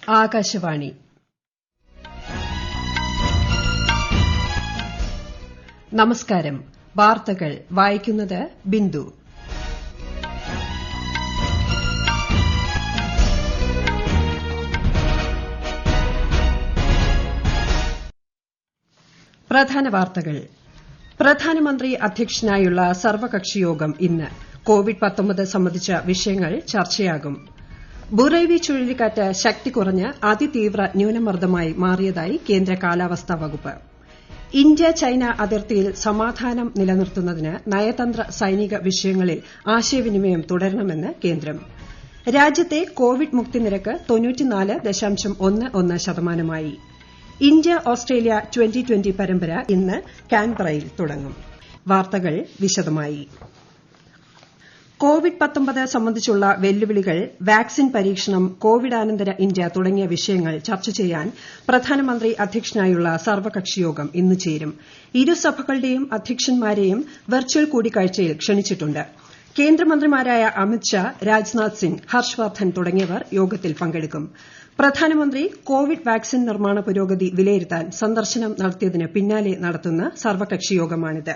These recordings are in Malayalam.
ആകാശവാണി നമസ്കാരം. വാർത്തകൾ വായിക്കുന്നത് ബിന്ദു. പ്രധാന വാർത്തകൾ. പ്രധാനമന്ത്രി അധ്യക്ഷനായുള്ള സർവകക്ഷിയോഗം ഇന്ന്. കോവിഡ്-19 സംബന്ധിച്ച വിഷയങ്ങൾ ചർച്ചയാകും. ബുറേവി ചുഴലിക്കാറ്റ് ശക്തി കുറഞ്ഞ് അതിതീവ്ര ന്യൂനമർദ്ദമായി മാറിയതായി കേന്ദ്ര കാലാവസ്ഥാ വകുപ്പ്. ഇന്ത്യ ചൈന അതിർത്തിയിൽ സമാധാനം നിലനിർത്തുന്നതിന് നയതന്ത്ര സൈനിക വിഷയങ്ങളിൽ ആശയവിനിമയം തുടരണമെന്ന് കേന്ദ്രം. രാജ്യത്തെ കോവിഡ് മുക്തി നിരക്ക് 94.11%. ഇന്ത്യ ഓസ്ട്രേലിയ ട്വന്റി പരമ്പര ഇന്ന് കാൻബറയിൽ തുടങ്ങും. വാർത്തകൾ വിശദമായി. കോവിഡ്-19 സംബന്ധിച്ചുള്ള വെല്ലുവിളികൾ, വാക്സിൻ പരീക്ഷണം, കോവിഡാനന്തര ഇന്ത്യ തുടങ്ങിയ വിഷയങ്ങൾ ചർച്ച ചെയ്യാൻ പ്രധാനമന്ത്രി അധ്യക്ഷനായുള്ള സർവകക്ഷിയോഗം ഇന്ന് ചേരും. ഇരുസഭകളുടെയും അധ്യക്ഷന്മാരെയും വെർച്വൽ കൂടിക്കാഴ്ചയിൽ ക്ഷണിച്ചിട്ടുണ്ട്. കേന്ദ്രമന്ത്രിമാരായ അമിത് ഷാ, രാജ്നാഥ് സിംഗ്, ഹർഷ് വർദ്ധൻ തുടങ്ങിയവർ യോഗത്തിൽ പങ്കെടുക്കും. പ്രധാനമന്ത്രി കോവിഡ് വാക്സിൻ നിർമ്മാണ പുരോഗതി വിലയിരുത്താൻ സന്ദർശനം നടത്തിയതിന് പിന്നാലെ നടത്തുന്ന സർവകക്ഷിയോഗമാണിത്.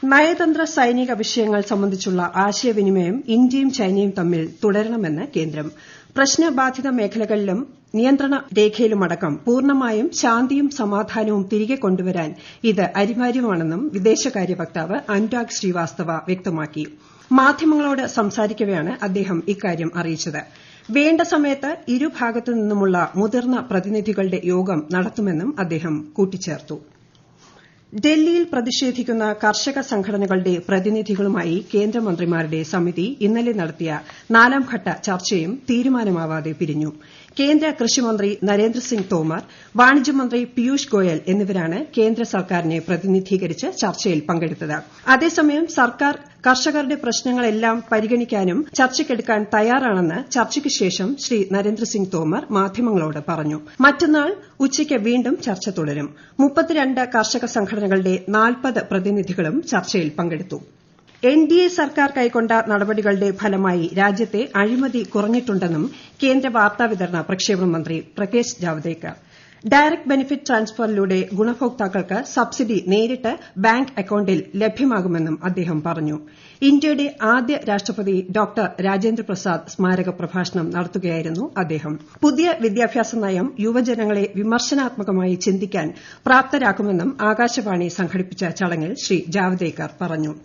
നയതന്ത്ര സൈനിക വിഷയങ്ങൾ സംബന്ധിച്ചുള്ള ആശയവിനിമയം ഇന്ത്യയും ചൈനയും തമ്മിൽ തുടരണമെന്ന് കേന്ദ്രം. പ്രശ്നബാധിത മേഖലകളിലും നിയന്ത്രണ രേഖയിലുമടക്കം പൂർണ്ണമായും ശാന്തിയും സമാധാനവും തിരികെ കൊണ്ടുവരാൻ ഇത് അനിവാര്യമാണെന്നും വിദേശകാര്യ വക്താവ് അനുരാഗ് ശ്രീവാസ്തവ വ്യക്തമാക്കി. മാധ്യമങ്ങളോട് സംസാരിക്കവെയാണ് അദ്ദേഹം ഇക്കാര്യം അറിയിച്ചത്. വേണ്ട സമയത്ത് ഇരുഭാഗത്തു നിന്നുമുള്ള മുതിർന്ന പ്രതിനിധികളുടെ യോഗം നടത്തുമെന്നും അദ്ദേഹം കൂട്ടിച്ചേർത്തു. ഡൽഹിയിൽ പ്രതിഷേധിക്കുന്ന കർഷക സംഘടനകളുടെ പ്രതിനിധികളുമായി കേന്ദ്രമന്ത്രിമാരുടെ സമിതി ഇന്നലെ നടത്തിയ 4ാംഘട്ട ചർച്ചയും തീരുമാനമാവാതെ പിരിഞ്ഞു. കേന്ദ്ര കൃഷിമന്ത്രി നരേന്ദ്രസിംഗ് തോമർ, വാണിജ്യമന്ത്രി പീയൂഷ് ഗോയൽ എന്നിവരാണ് കേന്ദ്ര സർക്കാരിനെ പ്രതിനിധീകരിച്ച് ചർച്ചയിൽ പങ്കെടുത്തത്. അതേസമയം സർക്കാർ കർഷകരുടെ പ്രശ്നങ്ങളെല്ലാം പരിഗണിക്കാനും ചർച്ചയ്ക്കെടുക്കാൻ തയ്യാറാണെന്ന് ചർച്ചയ്ക്ക് ശേഷം ശ്രീ നരേന്ദ്രസിംഗ് തോമർ മാധ്യമങ്ങളോട് പറഞ്ഞു. മറ്റന്നാൾ ഉച്ചയ്ക്ക് വീണ്ടും ചർച്ച തുടരും. 32 കർഷക സംഘടനകളുടെ 40 പ്രതിനിധികളും ചർച്ചയിൽ പങ്കെടുത്തു. എൻഡിഎ സർക്കാർ കൈക്കൊണ്ട നടപടികളുടെ ഫലമായി രാജ്യത്തെ അഴിമതി കുറഞ്ഞിട്ടുണ്ടെന്നും കേന്ദ്ര വാർത്താവിതരണ പ്രക്ഷേപണ മന്ത്രി പ്രകാശ് ജാവ്ദേക്കർ. ഡയറക്ട് ബെനിഫിറ്റ് ട്രാൻസ്ഫറിലൂടെ ഗുണഭോക്താക്കൾക്ക് സബ്സിഡി നേരിട്ട് ബാങ്ക് അക്കൌണ്ടിൽ ലഭ്യമാകുമെന്നും അദ്ദേഹം പറഞ്ഞു. ഇന്ത്യയുടെ ആദ്യ രാഷ്ട്രപതി ഡോക്ടർ രാജേന്ദ്ര പ്രസാദ് സ്മാരക പ്രഭാഷണം നടത്തുകയായിരുന്നു അദ്ദേഹം. പുതിയ വിദ്യാഭ്യാസ നയം യുവജനങ്ങളെ വിമർശനാത്മകമായി ചിന്തിക്കാൻ പ്രാപ്തരാക്കുമെന്നും ആകാശവാണി സംഘടിപ്പിച്ച ചടങ്ങിൽ ശ്രീ ജാവ്ദേക്കർ പറഞ്ഞു.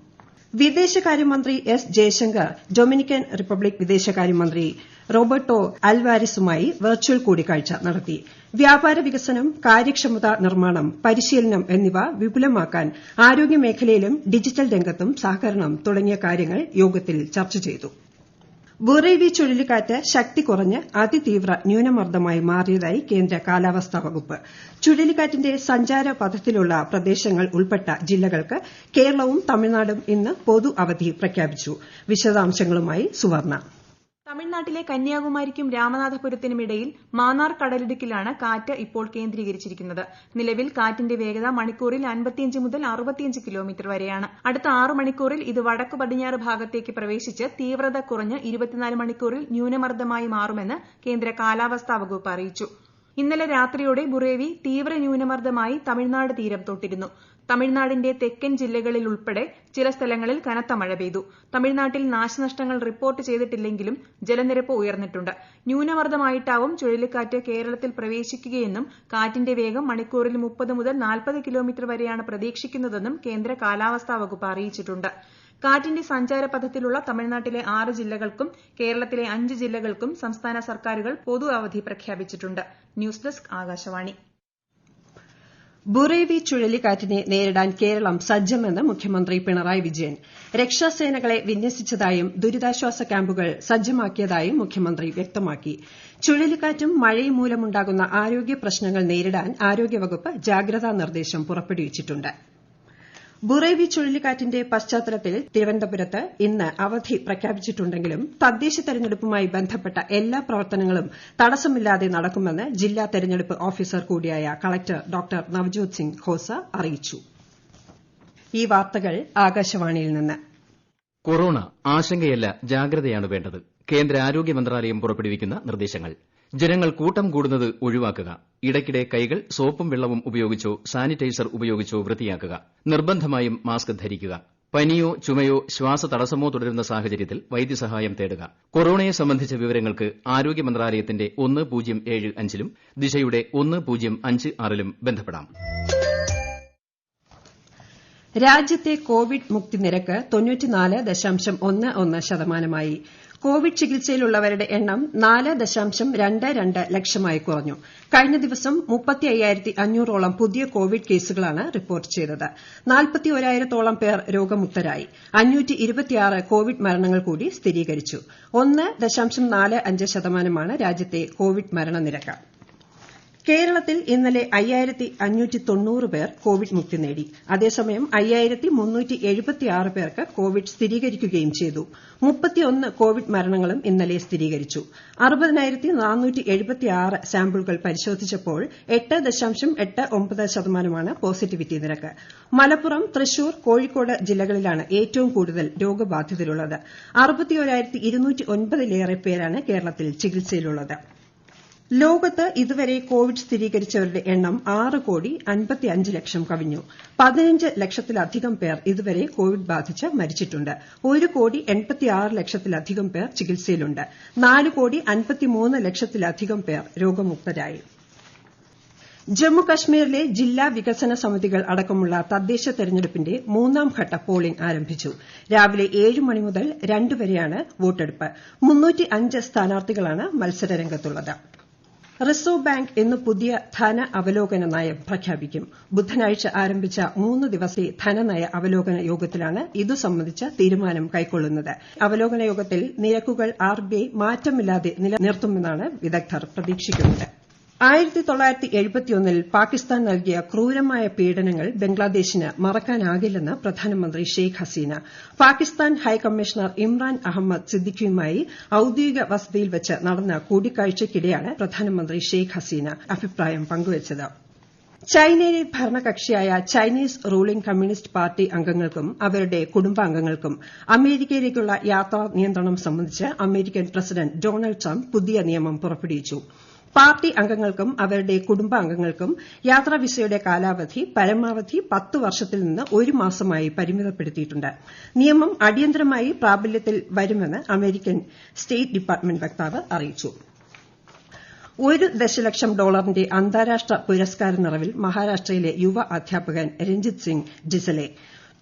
വിദേശകാര്യമന്ത്രി എസ് ജയശങ്കർ ഡൊമിനിക്കൻ റിപ്പബ്ലിക് വിദേശകാര്യമന്ത്രി റോബർട്ടോ അൽവാരിസുമായി വെർച്വൽ കൂടിക്കാഴ്ച നടത്തി. വ്യാപാര വികസനം, കാര്യക്ഷമതാ നിർമ്മാണം, പരിശീലനം എന്നിവ വിപുലമാക്കാൻ ആരോഗ്യമേഖലയിലും ഡിജിറ്റൽ രംഗത്തും സഹകരണം തുടങ്ങിയ കാര്യങ്ങൾ യോഗത്തിൽ ചർച്ച ചെയ്തു. ബുറേവി ചുഴലിക്കാറ്റ് ശക്തി കുറഞ്ഞ് അതിതീവ്ര ന്യൂനമർദ്ദമായി മാറിയതായി കേന്ദ്ര കാലാവസ്ഥാ വകുപ്പ്. ചുഴലിക്കാറ്റിന്റെ സഞ്ചാരപഥത്തിലുള്ള പ്രദേശങ്ങൾ ഉൾപ്പെട്ട ജില്ലകൾക്ക് കേരളവും തമിഴ്നാടും ഇന്ന് പൊതു അവധി പ്രഖ്യാപിച്ചു. വിശദാംശങ്ങളുമായി സുവർണ. തമിഴ്നാട്ടിലെ കന്യാകുമാരിക്കും രാമനാഥപുരത്തിനുമിടയിൽ മാന്നാർ കടലിടുക്കിലാണ് കാറ്റ് ഇപ്പോൾ കേന്ദ്രീകരിച്ചിരിക്കുന്നത്. നിലവിൽ കാറ്റിന്റെ വേഗത മണിക്കൂറിൽ 55 മുതൽ 65 കിലോമീറ്റർ വരെയാണ്. അടുത്ത 6 മണിക്കൂറിൽ ഇത് വടക്ക് പടിഞ്ഞാറ് ഭാഗത്തേക്ക് പ്രവേശിച്ച് തീവ്രത കുറഞ്ഞ് 24 മണിക്കൂറിൽ ന്യൂനമർദ്ദമായി മാറുമെന്ന് കേന്ദ്ര കാലാവസ്ഥാ വകുപ്പ് അറിയിച്ചു. ഇന്നലെ രാത്രിയോടെ ബുറേവി തീവ്ര ന്യൂനമർദ്ദമായി തമിഴ്നാട് തീരം തൊട്ടിരുന്നു. തമിഴ്നാടിന്റെ തെക്കൻ ജില്ലകളിൽ ഉൾപ്പെടെ ചില സ്ഥലങ്ങളിൽ കനത്ത മഴ പെയ്തു. തമിഴ്നാട്ടിൽ നാശനഷ്ടങ്ങൾ റിപ്പോർട്ട് ചെയ്തിട്ടില്ലെങ്കിലും ജലനിരപ്പ് ഉയർന്നിട്ടുണ്ട്. ന്യൂനമർദ്ദമായിട്ടാവും ചുഴലിക്കാറ്റ് കേരളത്തിൽ പ്രവേശിക്കുകയെന്നും കാറ്റിന്റെ വേഗം മണിക്കൂറിൽ 30 മുതൽ 40 കിലോമീറ്റർ വരെയാണ് പ്രതീക്ഷിക്കുന്നതെന്നും കേന്ദ്ര കാലാവസ്ഥാ വകുപ്പ് അറിയിച്ചിട്ടുണ്ട്. കാറ്റിന്റെ സഞ്ചാരപഥത്തിലുള്ള തമിഴ്നാട്ടിലെ 6 ജില്ലകൾക്കും കേരളത്തിലെ 5 ജില്ലകൾക്കും സംസ്ഥാന സർക്കാരുകൾ പൊതു അവധി പ്രഖ്യാപിച്ചിട്ടുണ്ട്. News desk Akashvani. ബുറേവി ചുഴലിക്കാറ്റിനെ നേരിടാൻ കേരളം സജ്ജമെന്ന് മുഖ്യമന്ത്രി പിണറായി വിജയൻ. രക്ഷാസേനകളെ വിന്യസിച്ചതായും ദുരിതാശ്വാസ ക്യാമ്പുകൾ സജ്ജമാക്കിയതായും മുഖ്യമന്ത്രി വ്യക്തമാക്കി. ചുഴലിക്കാറ്റും മഴയും മൂലമുണ്ടാകുന്ന ആരോഗ്യ പ്രശ്നങ്ങൾ നേരിടാൻ ആരോഗ്യവകുപ്പ് ജാഗ്രതാ നിർദ്ദേശം പുറപ്പെടുവിച്ചിട്ടുണ്ട്. ബുറേവി ചുഴലിക്കാറ്റിന്റെ പശ്ചാത്തലത്തിൽ തിരുവനന്തപുരത്ത് ഇന്ന് അവധി പ്രഖ്യാപിച്ചിട്ടുണ്ടെങ്കിലും തദ്ദേശ തെരഞ്ഞെടുപ്പുമായി ബന്ധപ്പെട്ട എല്ലാ പ്രവർത്തനങ്ങളും തടസ്സമില്ലാതെ നടക്കുമെന്ന് ജില്ലാ തെരഞ്ഞെടുപ്പ് ഓഫീസർ കൂടിയായ കളക്ടർ ഡോക്ടർ നവ്ജോത് സിംഗ് ഖോസ അറിയിച്ചു. ഈ വാർത്തകൾ ആകാശവാണിയിൽ നിന്ന്. കൊറോണ ആശങ്കയല്ല, ജാഗ്രതയാണ് വേണ്ടത്. കേന്ദ്ര ആരോഗ്യ മന്ത്രാലയം പുറപ്പെടുവിക്കുന്ന നിർദ്ദേശങ്ങൾ. ജനങ്ങൾ കൂട്ടം കൂടുന്നത് ഒഴിവാക്കുക. ഇടയ്ക്കിടെ കൈകൾ സോപ്പും വെള്ളവും ഉപയോഗിച്ചോ സാനിറ്റൈസർ ഉപയോഗിച്ചോ വൃത്തിയാക്കുക. നിർബന്ധമായും മാസ്ക് ധരിക്കുക. പനിയോ ചുമയോ ശ്വാസതടസ്സമോ തുടരുന്ന സാഹചര്യത്തിൽ വൈദ്യസഹായം തേടുക. കൊറോണയെ സംബന്ധിച്ച വിവരങ്ങൾക്ക് ആരോഗ്യ മന്ത്രാലയത്തിന്റെ 1075 ലും ദിശയുടെ 1056 ലും ബന്ധപ്പെടാം. രാജ്യത്തെ കോവിഡ് മുക്തി നിരക്ക് 94.11%. കോവിഡ് ചികിത്സയിലുള്ളവരുടെ എണ്ണം 4.22 ലക്ഷമായി കുറഞ്ഞു. കഴിഞ്ഞ ദിവസം 35,500ഓളം പുതിയ കോവിഡ് കേസുകളാണ് റിപ്പോർട്ട് ചെയ്തത്. 41,000ഓളം പേർ രോഗമുക്തരായി. 526 കോവിഡ് മരണങ്ങൾ കൂടി സ്ഥിരീകരിച്ചു. 1.45% രാജ്യത്തെ കോവിഡ് മരണനിരക്ക്. കേരളത്തിൽ ഇന്നലെ 5,590 പേർ കോവിഡ് മുക്തി നേടി. അതേസമയം 5,376 പേർക്ക് കോവിഡ് സ്ഥിരീകരിക്കുകയും ചെയ്തു. 31 കോവിഡ് മരണങ്ങളും ഇന്നലെ സ്ഥിരീകരിച്ചു. 60,476 സാമ്പിളുകൾ പരിശോധിച്ചപ്പോൾ 8.89% പോസിറ്റിവിറ്റി നിരക്ക്. മലപ്പുറം, തൃശൂർ, കോഴിക്കോട് ജില്ലകളിലാണ് ഏറ്റവും കൂടുതൽ രോഗബാധിതരുള്ളത്. 61,209 പേരാണ് കേരളത്തിൽ ചികിത്സയിലുള്ളത്. ലോകത്ത് ഇതുവരെ കോവിഡ് സ്ഥിരീകരിച്ചവരുടെ എണ്ണം 6,55,00,000 കവിഞ്ഞു. 15 ലക്ഷത്തിലധികം പേർ ഇതുവരെ കോവിഡ് ബാധിച്ച് മരിച്ചിട്ടുണ്ട്. 1,86,00,000 പേർ ചികിത്സയിലുണ്ട്. 4,53,00,000 പേർ രോഗമുക്തരായി. ജമ്മു കശ്മീരിലെ ജില്ലാ വികസന സമിതികൾ അടക്കമുള്ള തദ്ദേശ തെരഞ്ഞെടുപ്പിന്റെ 3ാം ഘട്ട പോളിംഗ് ആരംഭിച്ചു. രാവിലെ 7 മണി മുതൽ 2 വരെയാണ് വോട്ടെടുപ്പ്. 305 സ്ഥാനാർത്ഥികളാണ് മത്സരരംഗത്തുള്ളത്. റിസർവ് ബാങ്ക് ഇന്ന് പുതിയ ധന അവലോകന നയം പ്രഖ്യാപിക്കും. ബുധനാഴ്ച ആരംഭിച്ച 3 ദിവസത്തെ ധനനയ അവലോകന യോഗത്തിലാണ് ഇതു സംബന്ധിച്ച തീരുമാനം കൈക്കൊള്ളുന്നത്. അവലോകന യോഗത്തിൽ നിരക്കുകൾ RBI മാറ്റമില്ലാതെ നിലനിർത്തുമെന്നാണ് വിദഗ്ധർ പ്രതീക്ഷിക്കുന്നത്. 1971-ൽ പാകിസ്ഥാൻ നൽകിയ ക്രൂരമായ പീഡനങ്ങൾ ബംഗ്ലാദേശിന് മറക്കാനാകില്ലെന്ന് പ്രധാനമന്ത്രി ഷെയ്ഖ് ഹസീന. പാകിസ്ഥാൻ ഹൈക്കമ്മീഷണർ ഇമ്രാൻ അഹമ്മദ് സിദ്ദിഖിയുമായി ഔദ്യോഗിക വസതിയിൽ വെച്ച് നടന്ന കൂടിക്കാഴ്ചയ്ക്കിടെയാണ് പ്രധാനമന്ത്രി ഷെയ്ഖ് ഹസീന അഭിപ്രായം പങ്കുവച്ചത്. ചൈനയിലെ ഭരണകക്ഷിയായ ചൈനീസ് റൂളിംഗ് കമ്മ്യൂണിസ്റ്റ് പാർട്ടി അംഗങ്ങൾക്കും അവരുടെ കുടുംബാംഗങ്ങൾക്കും അമേരിക്കയിലേക്കുള്ള യാത്രാ നിയന്ത്രണം സംബന്ധിച്ച് അമേരിക്കൻ പ്രസിഡന്റ് ഡൊണാൾഡ് ട്രംപ് പുതിയ നിയമം പുറപ്പെടുവിച്ചു. പാർട്ടി അംഗങ്ങൾക്കും അവരുടെ കുടുംബാംഗങ്ങൾക്കും യാത്രാ വിസയുടെ കാലാവധി പരമാവധി 10 വർഷത്തിൽ നിന്ന് 1 മാസമായി പരിമിതപ്പെടുത്തിയിട്ടുണ്ട്. നിയമം അടിയന്തരമായി പ്രാബല്യത്തിൽ വരുമെന്ന് അമേരിക്കൻ സ്റ്റേറ്റ് ഡിപ്പാർട്ട്മെന്റ് വക്താവ് അറിയിച്ചു. $1 ദശലക്ഷം അന്താരാഷ്ട്ര പുരസ്കാര നിറവിൽ മഹാരാഷ്ട്രയിലെ യുവ അധ്യാപകൻ രഞ്ജിത് സിംഗ് ഡിസലെ.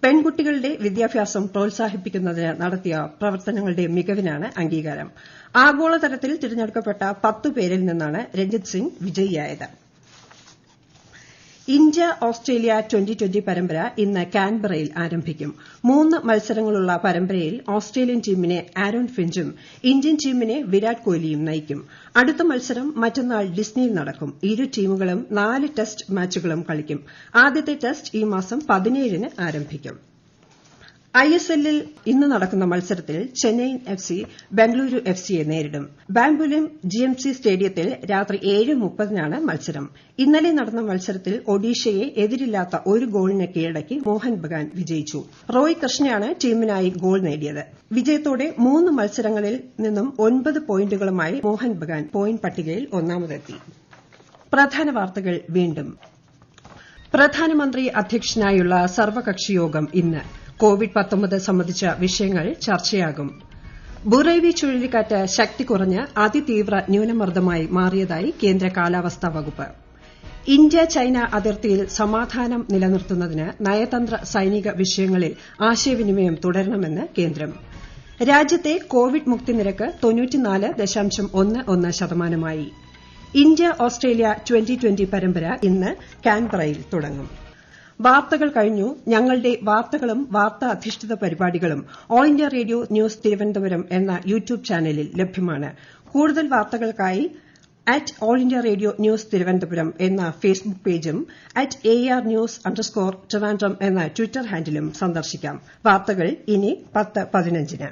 പെൺകുട്ടികളുടെ വിദ്യാഭ്യാസം പ്രോത്സാഹിപ്പിക്കുന്നതിന് നടത്തിയ പ്രവർത്തനങ്ങളുടെ മികവിനാണ് അംഗീകാരം. ആഗോളതലത്തിൽ തിരഞ്ഞെടുക്കപ്പെട്ട 10 പേരിൽ നിന്നാണ് രഞ്ജിത് സിംഗ് വിജയിയായത്. ഇന്ത്യ ഓസ്ട്രേലിയ ട്വന്റി പരമ്പര ഇന്ന് കാൻബറയിൽ ആരംഭിക്കും. 3 മത്സരങ്ങളുള്ള പരമ്പരയിൽ ഓസ്ട്രേലിയൻ ടീമിനെ ആരോൺ ഫിഞ്ചും ഇന്ത്യൻ ടീമിനെ വിരാട് കോഹ്ലിയും നയിക്കും. അടുത്ത മത്സരം മറ്റന്നാൾ ഡിസ്നിയിൽ നടക്കും. ഇരു ടീമുകളും 4 ടെസ്റ്റ് മാച്ചുകളും കളിക്കും. ആദ്യത്തെ ടെസ്റ്റ് ഈ മാസം 17-ന് ആരംഭിക്കും. ISLൽ ഇന്ന് നടക്കുന്ന മത്സരത്തിൽ ചെന്നൈയിൻ FC ബംഗളൂരു FCയെ നേരിടും. ബാംബുലിം GMC സ്റ്റേഡിയത്തിൽ രാത്രി 7:30-നാണ് മത്സരം. ഇന്നലെ നടന്ന മത്സരത്തിൽ ഒഡീഷയെ എതിരില്ലാത്ത 1 ഗോളിന് കീഴടക്കി മോഹൻ ബഗാൻ വിജയിച്ചു. റോയ് കൃഷ്ണയാണ് ടീമിനായി ഗോൾ നേടിയത്. വിജയത്തോടെ 3 മത്സരങ്ങളിൽ നിന്നും 9 പോയിന്റുകളുമായി മോഹൻ ബഗാൻ പോയിന്റ് പട്ടികയിൽ ഒന്നാമതെത്തി. പ്രധാന വാർത്തകൾ വീണ്ടും. പ്രധാനമന്ത്രി അധ്യക്ഷനായുള്ള സർവകക്ഷി യോഗം ഇന്ന്. കോവിഡ്-19 സംബന്ധിച്ച വിഷയങ്ങൾ ചർച്ചയാകും. ബുറേവി ചുഴലിക്കാറ്റ് ശക്തി കുറഞ്ഞ് അതിതീവ്ര ന്യൂനമർദ്ദമായി മാറിയതായി കേന്ദ്ര കാലാവസ്ഥാ വകുപ്പ്. ഇന്ത്യ ചൈന അതിർത്തിയിൽ സമാധാനം നിലനിർത്തുന്നതിന് നയതന്ത്ര സൈനിക വിഷയങ്ങളിൽ ആശയവിനിമയം തുടരണമെന്ന് കേന്ദ്രം. രാജ്യത്തെ കോവിഡ് മുക്തി നിരക്ക് 94.11%. ഇന്ത്യ ഓസ്ട്രേലിയ ട്വന്റി പരമ്പര ഇന്ന് കാൻബറയിൽ തുടങ്ങും. വാർത്തകൾ കഴിഞ്ഞു. ഞങ്ങളുടെ വാർത്തകളും വാർത്താ അധിഷ്ഠിത പരിപാടികളും all India radio news Thiruvananthapuram എന്ന യൂട്യൂബ് ചാനലിൽ ലഭ്യമാണ്. കൂടുതൽ വാർത്തകൾക്കായി @All India Radio News Thiruvananthapuram എന്ന ഫേസ്ബുക്ക് പേജും @ARnews_Trivandrum എന്ന ട്വിറ്റർ ഹാൻഡിലും സന്ദർശിക്കാം. വാർത്തകൾ ഇനി 10:15-ന്.